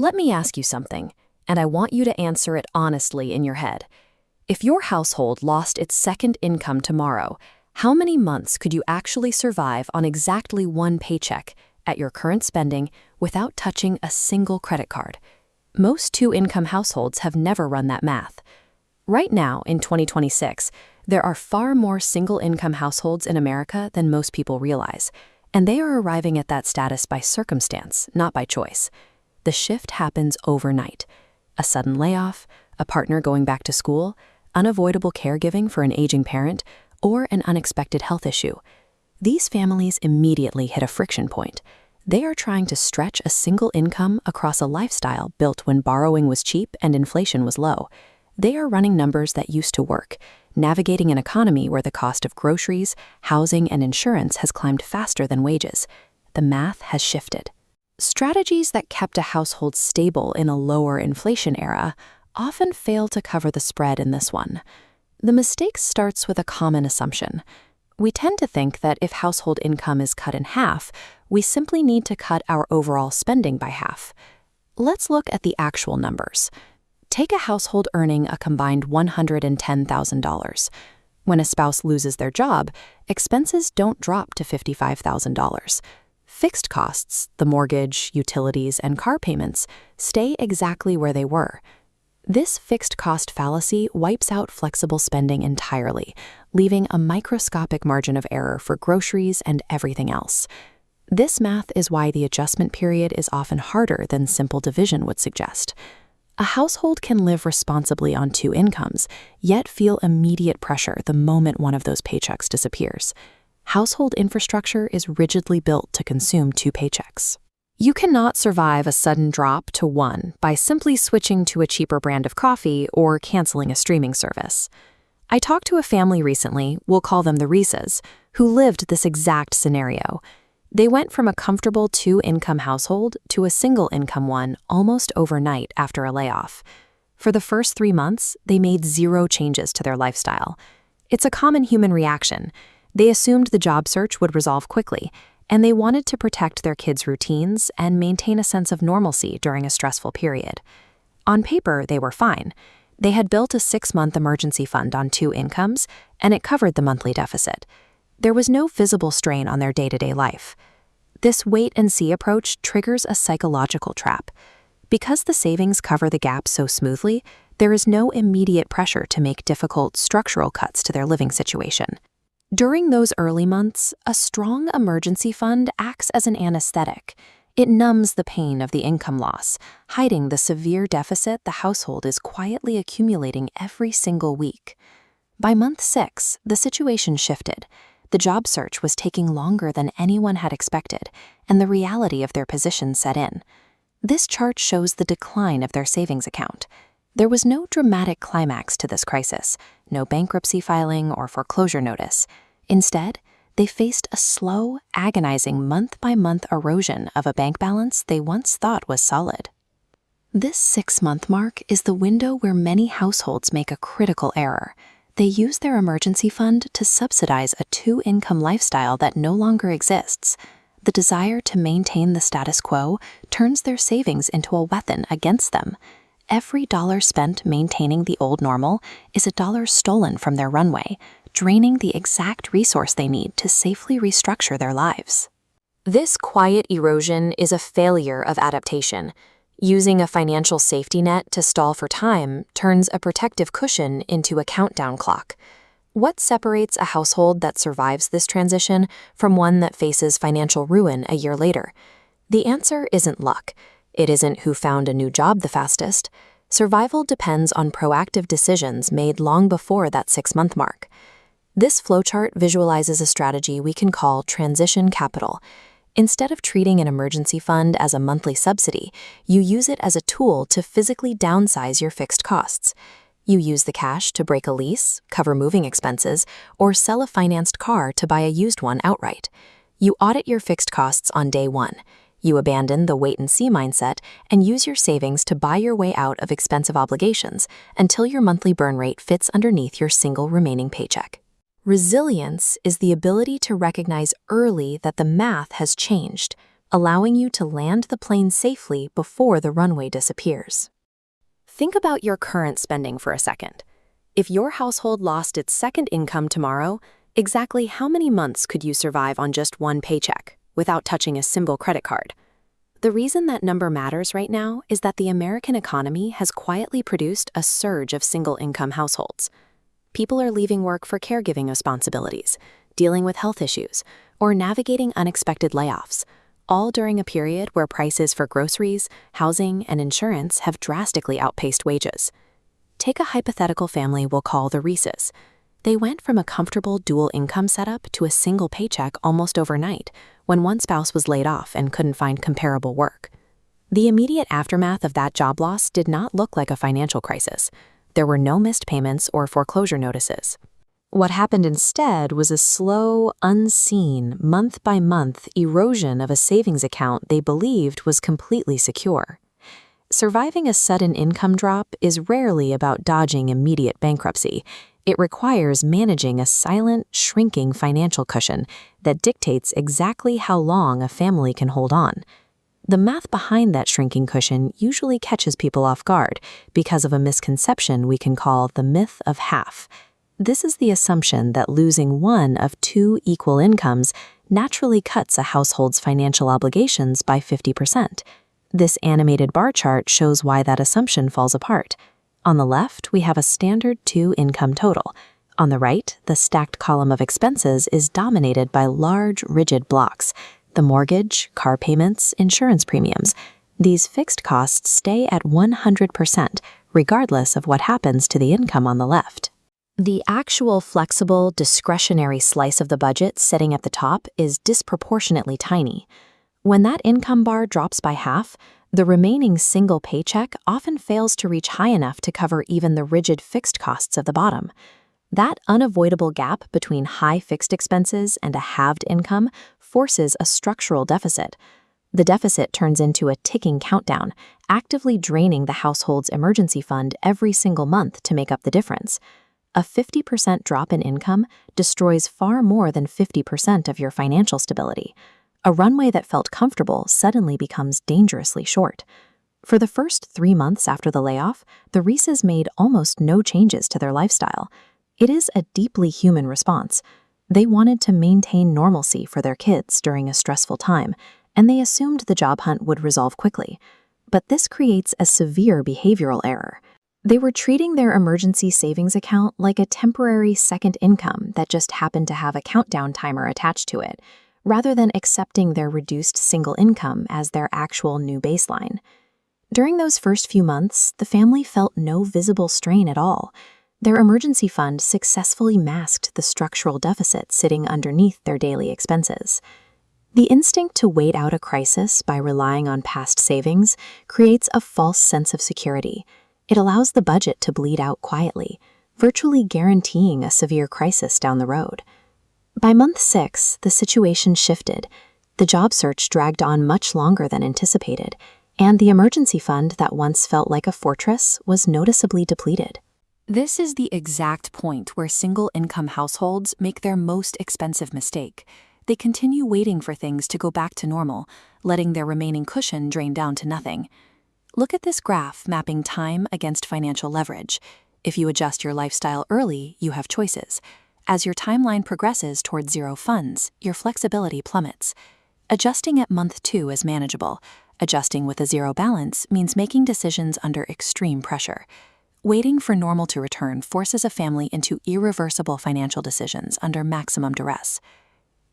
Let me ask you something, and I want you to answer it honestly in your head. If your household lost its second income tomorrow, how many months could you actually survive on exactly one paycheck at your current spending without touching a single credit card? Most two-income households have never run that math. Right now, in 2026, there are far more single-income households in America than most people realize, and they are arriving at that status by circumstance, not by choice. The shift happens overnight. A sudden layoff, a partner going back to school, unavoidable caregiving for an aging parent, or an unexpected health issue. These families immediately hit a friction point. They are trying to stretch a single income across a lifestyle built when borrowing was cheap and inflation was low. They are running numbers that used to work, navigating an economy where the cost of groceries, housing, and insurance has climbed faster than wages. The math has shifted. Strategies that kept a household stable in a lower inflation era often fail to cover the spread in this one. The mistake starts with a common assumption. We tend to think that if household income is cut in half, we simply need to cut our overall spending by half. Let's look at the actual numbers. Take a household earning a combined $110,000. When a spouse loses their job, expenses don't drop to $55,000. Fixed costs, the mortgage, utilities, and car payments, stay exactly where they were. This fixed cost fallacy wipes out flexible spending entirely, leaving a microscopic margin of error for groceries and everything else. This math is why the adjustment period is often harder than simple division would suggest. A household can live responsibly on two incomes, yet feel immediate pressure the moment one of those paychecks disappears. Household infrastructure is rigidly built to consume two paychecks. You cannot survive a sudden drop to one by simply switching to a cheaper brand of coffee or canceling a streaming service. I talked to a family recently, we'll call them the Reeses, who lived this exact scenario. They went from a comfortable two-income household to a single-income one almost overnight after a layoff. For the first 3 months, they made zero changes to their lifestyle. It's a common human reaction. They assumed the job search would resolve quickly, and they wanted to protect their kids' routines and maintain a sense of normalcy during a stressful period. On paper, they were fine. They had built a 6-month emergency fund on two incomes, and it covered the monthly deficit. There was no visible strain on their day-to-day life. This wait-and-see approach triggers a psychological trap. Because the savings cover the gap so smoothly, there is no immediate pressure to make difficult structural cuts to their living situation. During those early months, a strong emergency fund acts as an anesthetic. It numbs the pain of the income loss, hiding the severe deficit the household is quietly accumulating every single week. By month 6, the situation shifted. The job search was taking longer than anyone had expected, and the reality of their position set in. This chart shows the decline of their savings account. There was no dramatic climax to this crisis, no bankruptcy filing or foreclosure notice. Instead, they faced a slow, agonizing month-by-month erosion of a bank balance they once thought was solid. This 6-month mark is the window where many households make a critical error. They use their emergency fund to subsidize a two-income lifestyle that no longer exists. The desire to maintain the status quo turns their savings into a weapon against them. Every dollar spent maintaining the old normal is a dollar stolen from their runway, draining the exact resource they need to safely restructure their lives. This quiet erosion is a failure of adaptation. Using a financial safety net to stall for time turns a protective cushion into a countdown clock. What separates a household that survives this transition from one that faces financial ruin a year later? The answer isn't luck. It isn't who found a new job the fastest. Survival depends on proactive decisions made long before that 6-month mark. This flowchart visualizes a strategy we can call transition capital. Instead of treating an emergency fund as a monthly subsidy, you use it as a tool to physically downsize your fixed costs. You use the cash to break a lease, cover moving expenses, or sell a financed car to buy a used one outright. You audit your fixed costs on day 1. You abandon the wait-and-see mindset and use your savings to buy your way out of expensive obligations until your monthly burn rate fits underneath your single remaining paycheck. Resilience is the ability to recognize early that the math has changed. allowing you to land the plane safely before the runway disappears. Think about your current spending for a second. If your household lost its second income tomorrow, exactly how many months could you survive on just one paycheck without touching a single credit card? The reason that number matters right now is that the American economy has quietly produced a surge of single-income households. People are leaving work for caregiving responsibilities, dealing with health issues, or navigating unexpected layoffs, all during a period where prices for groceries, housing, and insurance have drastically outpaced wages. Take a hypothetical family we'll call the Reeses. They went from a comfortable dual income setup to a single paycheck almost overnight, when one spouse was laid off and couldn't find comparable work. The immediate aftermath of that job loss did not look like a financial crisis. There were no missed payments or foreclosure notices. What happened instead was a slow, unseen, month-by-month erosion of a savings account they believed was completely secure. Surviving a sudden income drop is rarely about dodging immediate bankruptcy. It requires managing a silent, shrinking financial cushion that dictates exactly how long a family can hold on. The math behind that shrinking cushion usually catches people off guard because of a misconception we can call the myth of half. This is the assumption that losing one of two equal incomes naturally cuts a household's financial obligations by 50%. This animated bar chart shows why that assumption falls apart. On the left, we have a standard two-income total. On the right, the stacked column of expenses is dominated by large, rigid blocks: the mortgage, car payments, insurance premiums. These fixed costs stay at 100%, regardless of what happens to the income on the left. The actual flexible, discretionary slice of the budget sitting at the top is disproportionately tiny. When that income bar drops by half, the remaining single paycheck often fails to reach high enough to cover even the rigid fixed costs of the bottom. That unavoidable gap between high fixed expenses and a halved income forces a structural deficit. The deficit turns into a ticking countdown, actively draining the household's emergency fund every single month to make up the difference. A 50% drop in income destroys far more than 50% of your financial stability. A runway that felt comfortable suddenly becomes dangerously short. For the first 3 months after the layoff, the Reeses made almost no changes to their lifestyle. It is a deeply human response. They wanted to maintain normalcy for their kids during a stressful time, and they assumed the job hunt would resolve quickly. But this creates a severe behavioral error. They were treating their emergency savings account like a temporary second income that just happened to have a countdown timer attached to it, rather than accepting their reduced single income as their actual new baseline. During those first few months, the family felt no visible strain at all. Their emergency fund successfully masked the structural deficit sitting underneath their daily expenses. The instinct to wait out a crisis by relying on past savings creates a false sense of security. It allows the budget to bleed out quietly, virtually guaranteeing a severe crisis down the road. By month 6, the situation shifted. The job search dragged on much longer than anticipated, and the emergency fund that once felt like a fortress was noticeably depleted. This is the exact point where single-income households make their most expensive mistake. They continue waiting for things to go back to normal, letting their remaining cushion drain down to nothing. Look at this graph mapping time against financial leverage. If you adjust your lifestyle early, you have choices. As your timeline progresses toward zero funds, your flexibility plummets. Adjusting at month 2 is manageable. Adjusting with a zero balance means making decisions under extreme pressure. Waiting for normal to return forces a family into irreversible financial decisions under maximum duress.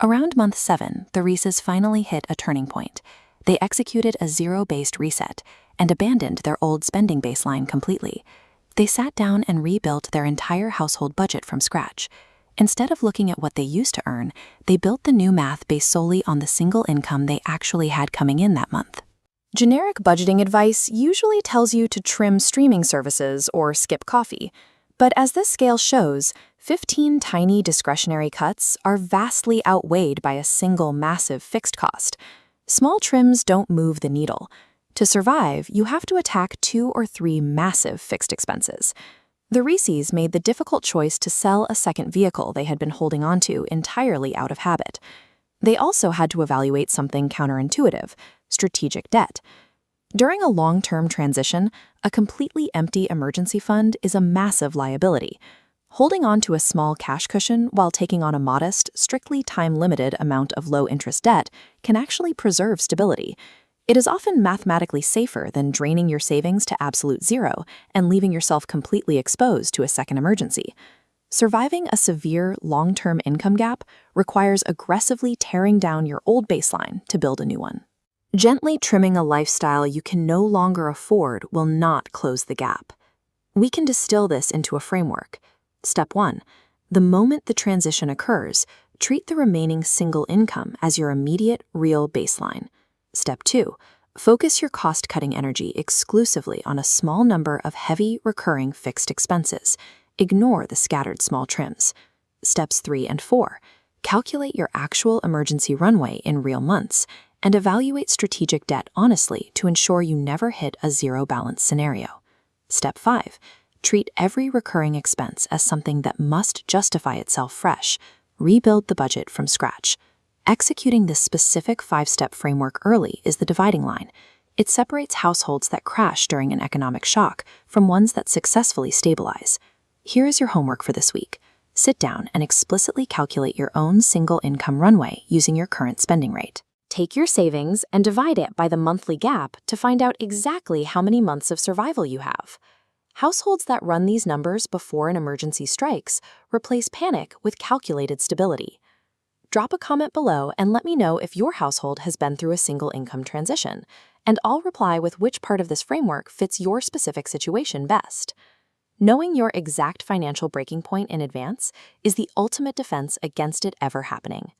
Around month 7, the Reeses finally hit a turning point. They executed a zero-based reset and abandoned their old spending baseline completely. They sat down and rebuilt their entire household budget from scratch. Instead of looking at what they used to earn, they built the new math based solely on the single income they actually had coming in that month. Generic budgeting advice usually tells you to trim streaming services or skip coffee. But as this scale shows, 15 tiny discretionary cuts are vastly outweighed by a single massive fixed cost. Small trims don't move the needle. To survive, you have to attack 2 or 3 massive fixed expenses. The Reeses made the difficult choice to sell a second vehicle they had been holding onto entirely out of habit. They also had to evaluate something counterintuitive: strategic debt. During a long-term transition, a completely empty emergency fund is a massive liability. Holding on to a small cash cushion while taking on a modest, strictly time-limited amount of low-interest debt can actually preserve stability. It is often mathematically safer than draining your savings to absolute zero and leaving yourself completely exposed to a second emergency. Surviving a severe, long-term income gap requires aggressively tearing down your old baseline to build a new one. Gently trimming a lifestyle you can no longer afford will not close the gap. We can distill this into a framework. Step 1. The moment the transition occurs, treat the remaining single income as your immediate, real baseline. Step 2. Focus your cost-cutting energy exclusively on a small number of heavy, recurring fixed expenses. Ignore the scattered small trims. Steps 3 and 4. Calculate your actual emergency runway in real months and evaluate strategic debt honestly to ensure you never hit a zero balance scenario. Step 5. Treat every recurring expense as something that must justify itself fresh. Rebuild the budget from scratch. Executing this specific 5-step framework early is the dividing line. It separates households that crash during an economic shock from ones that successfully stabilize. Here is your homework for this week. Sit down and explicitly calculate your own single income runway using your current spending rate. Take your savings and divide it by the monthly gap to find out exactly how many months of survival you have. Households that run these numbers before an emergency strikes replace panic with calculated stability. Drop a comment below and let me know if your household has been through a single income transition, and I'll reply with which part of this framework fits your specific situation best. Knowing your exact financial breaking point in advance is the ultimate defense against it ever happening.